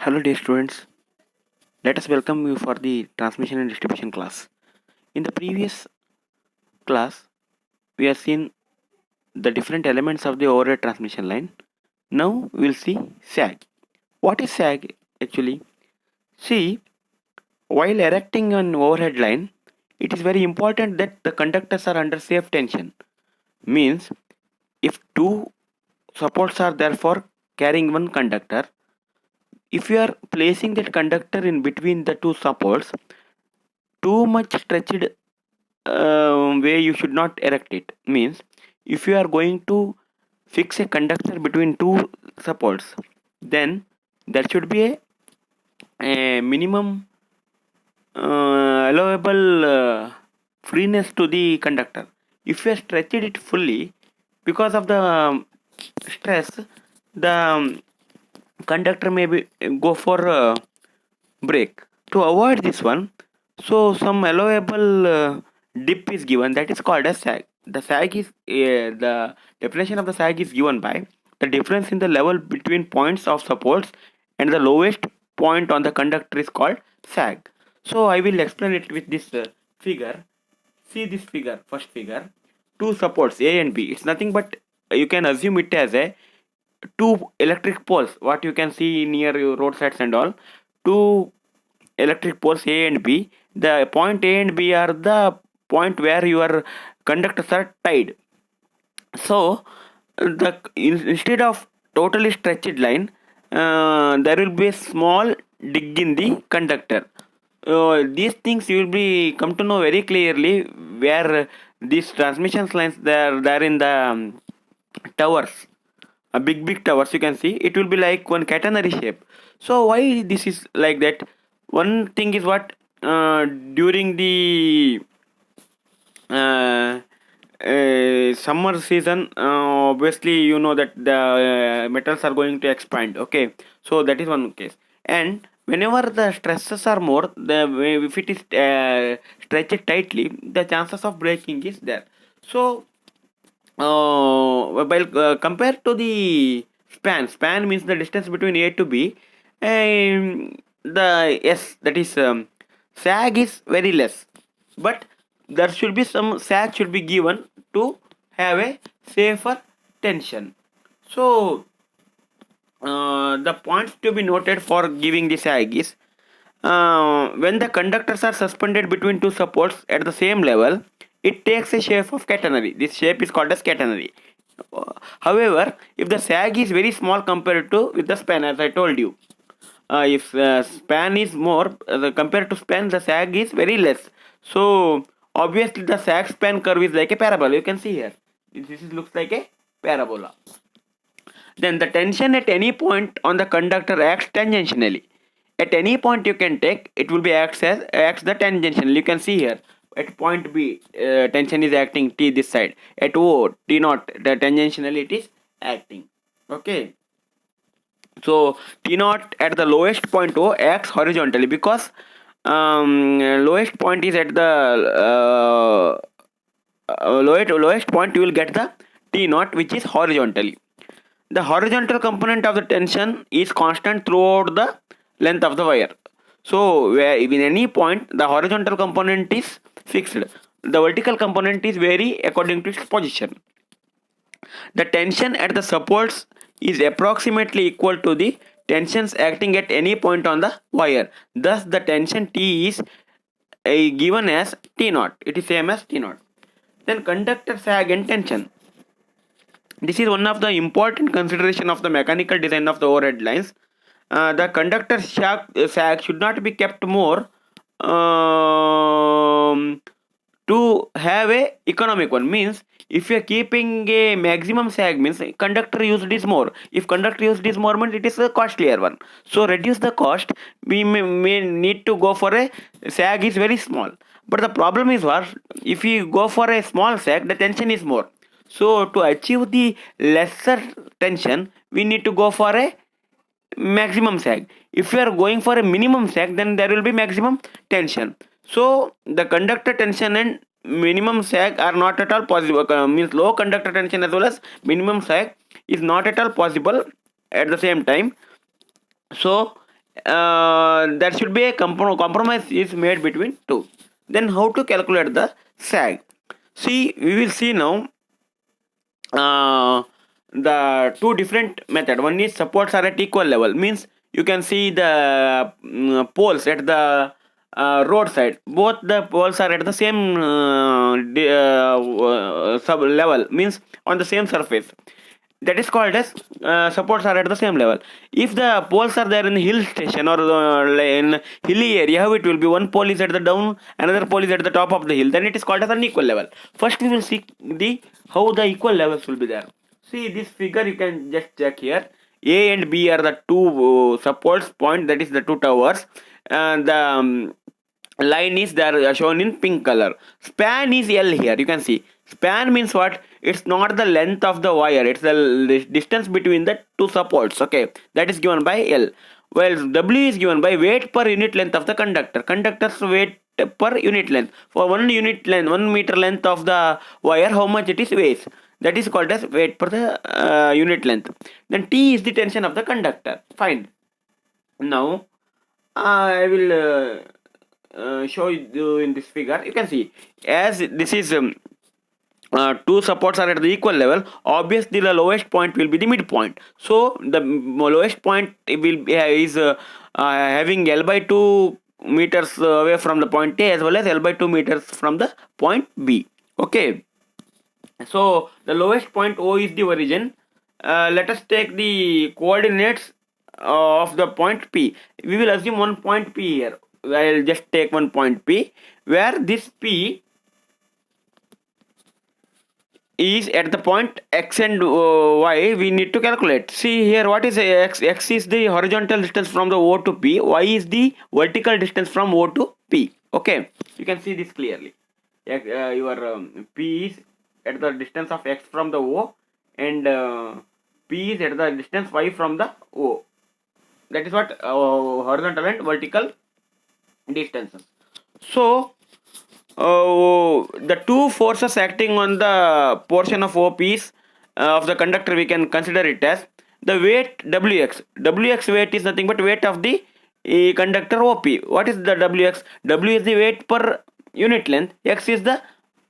Hello dear students, let us welcome you for the transmission and distribution class. In the previous class, we have seen the different elements of the overhead transmission line. Now we will see SAG. What is SAG actually? See, while erecting an overhead line, it is very important that the conductors are under safe tension. Means, if two supports are there for carrying one conductor, if you are placing that conductor in between the two supports, too much stretched way you should not erect it. Means if you are going to fix a conductor between two supports, then there should be a minimum allowable freeness to the conductor. If you stretch it fully, because of the stress, the conductor may be, go for break. To avoid this one, so some allowable dip is given, that is called as sag. The sag is the definition of the sag is given by the difference in the level between points of supports and the lowest point on the conductor is called sag. So I will explain it with this figure. See this figure, first figure. Two supports A and B. It's nothing but you can assume it as a two electric poles. What you can see near your roadsides and all. Two electric poles A and B. The point A and B are the point where your conductors are tied. So instead of totally stretched line, there will be a small dig in the conductor. These things you will be come to know very clearly where these transmission lines they're in the towers, a big towers. You can see it will be like one catenary shape. So why this is like that? One thing is what, during the uh, summer season, obviously you know that the metals are going to expand. Okay, so that is one case. And whenever the stresses are more, if it is stretched tightly, the chances of breaking is there. So while compared to the span means the distance between A to B, the S, that is sag is very less, but there should be some sag should be given to have a safer tension. So the points to be noted for giving the sag is, when the conductors are suspended between two supports at the same level, it takes a shape of catenary. This shape is called as catenary. However, if the sag is very small compared to with the span, as I told you, if span is more compared to span, the sag is very less. So obviously the sag span curve is like a parabola. You can see here. Looks like a parabola. Then the tension at any point on the conductor acts tangentially. At any point you can take, it will be acts the tangential. You can see here at point B, tension is acting T this side. At O, T naught, the tangentially it is acting. Okay. So T naught at the lowest point O acts horizontally, because lowest point is at the lowest point you will get the T naught, which is horizontally. The horizontal component of the tension is constant throughout the length of the wire. So where in any point the horizontal component is fixed, the vertical component is vary according to its position. The tension at the supports is approximately equal to the tensions acting at any point on the wire. Thus the tension T is given as T naught. It is same as T naught. Then conductor sag and tension. This is one of the important consideration of the mechanical design of the overhead lines. The conductor sag should not be kept more to have a economic one. Means if you are keeping a maximum sag, means conductor used is more. If conductor used is more, means it is a costlier one. So reduce the cost, we may need to go for a sag is very small. But the problem is what, if you go for a small sag, the tension is more. So to achieve the lesser tension, we need to go for a maximum sag. If you are going for a minimum sag, then there will be maximum tension. So the conductor tension and minimum sag are not at all possible. Means low conductor tension as well as minimum sag is not at all possible at the same time. So there should be a compromise is made between two. Then how to calculate the sag? See, we will see now the two different method. One is supports are at equal level, means you can see the poles at the roadside. Both the poles are at the same sub level, means on the same surface. That is called as supports are at the same level. If the poles are there in hill station or in hilly area, how it will be? One pole is at the down, another pole is at the top of the hill. Then it is called as an equal level. First, we will see the how the equal levels will be there. See this figure, you can just check here. A and B are the two supports point, that is the two towers. And the line is there shown in pink color. Span is L here. You can see span means what? It's not the length of the wire, it's the distance between the two supports. Okay, that is given by L. Well, W is given by weight per unit length of the conductor. Conductor's weight per unit length. For 1 meter length of the wire, how much it is weighs? That is called as weight per the unit length. Then T is the tension of the conductor. Fine. Now I will show you in this figure. You can see as this is two supports are at the equal level. Obviously the lowest point will be the midpoint, so the lowest point will be, is having L by 2 meters away from the point A, as well as L by 2 meters from the point B. Okay, so the lowest point O is the origin. Let us take the coordinates of the point P. We will assume one point P here. I'll just take one point P, where this P is at the point X and Y. We need to calculate. See here, what is X? X is the horizontal distance from the O to P. Y is the vertical distance from O to P. Okay, you can see this clearly. Your P is at the distance of X from the O, and P is at the distance Y from the O. That is what horizontal and vertical distances. So the two forces acting on the portion of OPs of the conductor, we can consider it as the weight Wx. Wx weight is nothing but weight of the conductor OP. What is the Wx? W is the weight per unit length. X is the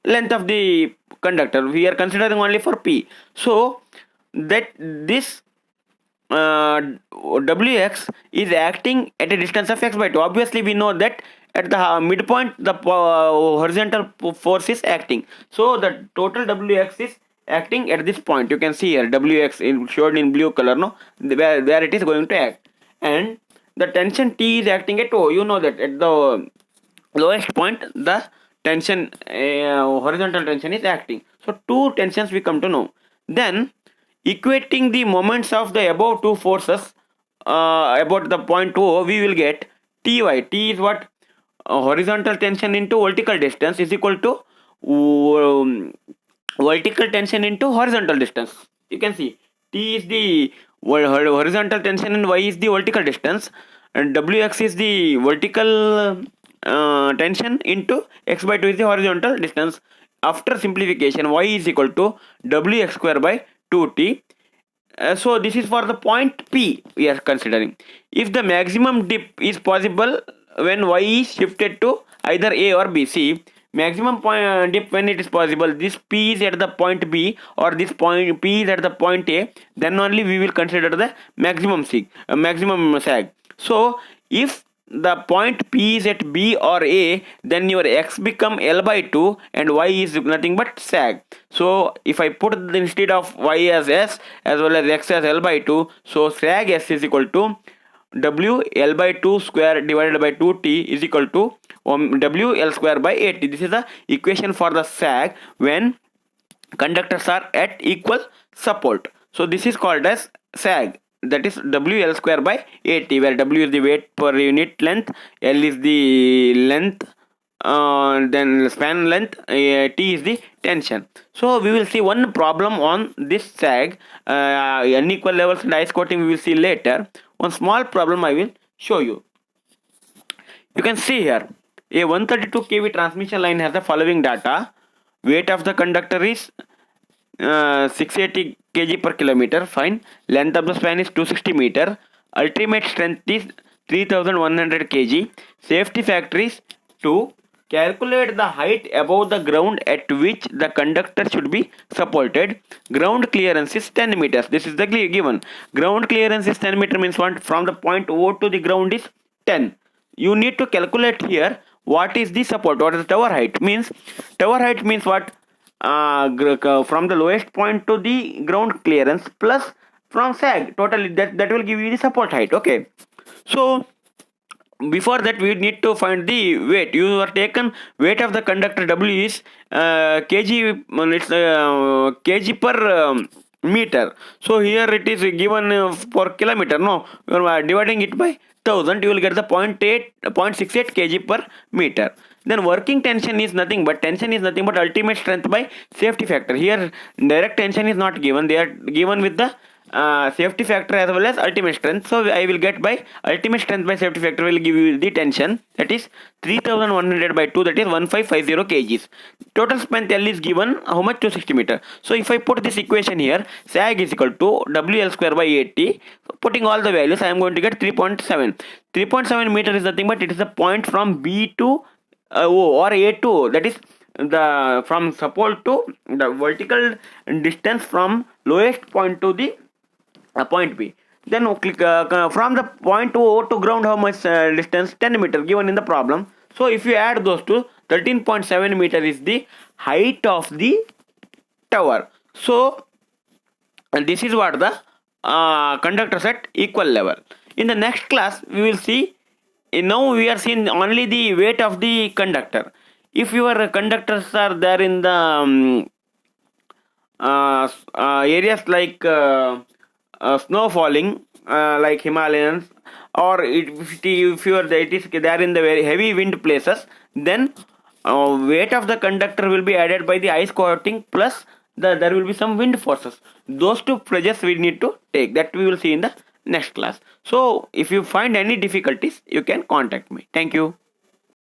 length of the conductor. We are considering only for P. So that this Wx is acting at a distance of x by 2. Obviously we know that at the midpoint the horizontal force is acting, so the total Wx is acting at this point. You can see here Wx in showed in blue color, no, where it is going to act, and the tension T is acting at O. You know that at the lowest point the tension horizontal tension is acting. So two tensions we come to know. Then equating the moments of the above two forces about the point O, we will get Ty. T is what? Horizontal tension into vertical distance is equal to vertical tension into horizontal distance. You can see T is the horizontal tension and Y is the vertical distance, and Wx is the vertical tension into x by 2 is the horizontal distance. After simplification, Y is equal to Wx square by 2t. So this is for the point P we are considering. If the maximum dip is possible when Y is shifted to either A or B. See, maximum point dip when it is possible, this P is at the point B or this point P is at the point A, then only we will consider the maximum sag. So if the point P is at B or A, then your X become L by 2 and Y is nothing but sag. So if I put instead of Y as S as well as X as L by 2, so sag S is equal to W L by 2 square divided by 2T is equal to W L square by 8T. This is the equation for the sag when conductors are at equal support. So this is called as sag, that is WL square by 8T, where W is the weight per unit length, L is the length, then span length, T is the tension. So we will see one problem on this sag, unequal levels and ice coating we will see later. One small problem I will show you. You can see here a 132 kV transmission line has the following data. Weight of the conductor is 680 kg per kilometer. Fine. Length of the span is 260 meter. Ultimate strength is 3100 kg. Safety factor is 2. Calculate the height above the ground at which the conductor should be supported. Ground clearance is 10 meters. This is the given. Ground clearance is 10 meter means what? From the point O to the ground is 10. You need to calculate here what is the support, what is the tower height. Means tower height means what? From the lowest point to the ground clearance plus from sag totally, that will give you the support height. Okay, so before that we need to find the weight. You are taken weight of the conductor W is kg, it's kg per meter. So here it is given per kilometer. No, you are dividing it by 1000, you will get the 0.68 kg per meter. Then working tension is nothing but ultimate strength by safety factor. Here direct tension is not given, they are given with the safety factor as well as ultimate strength. So I will get by ultimate strength by safety factor will give you the tension, that is 3100 by 2, that is 1550 kgs. Total span L is given how much? 260 meter. So if I put this equation here, sag is equal to WL square by 80. Putting all the values, I am going to get 3.7. 3.7 meter is nothing but it is the point from B to O or A to O, that is the from support to the vertical distance from lowest point to the point B. Then from the point O to ground, how much distance? 10 meter given in the problem. So if you add those two, 13.7 meter is the height of the tower. So this is what the conductors at equal level. In the next class we will see, now we are seeing only the weight of the conductor. If your conductors are there in the areas like snow falling, like Himalayans, or if it is there in the very heavy wind places, then weight of the conductor will be added by the ice coating plus there will be some wind forces. Those two pressures we need to take, that we will see in the next class. So if you find any difficulties, you can contact me. Thank you.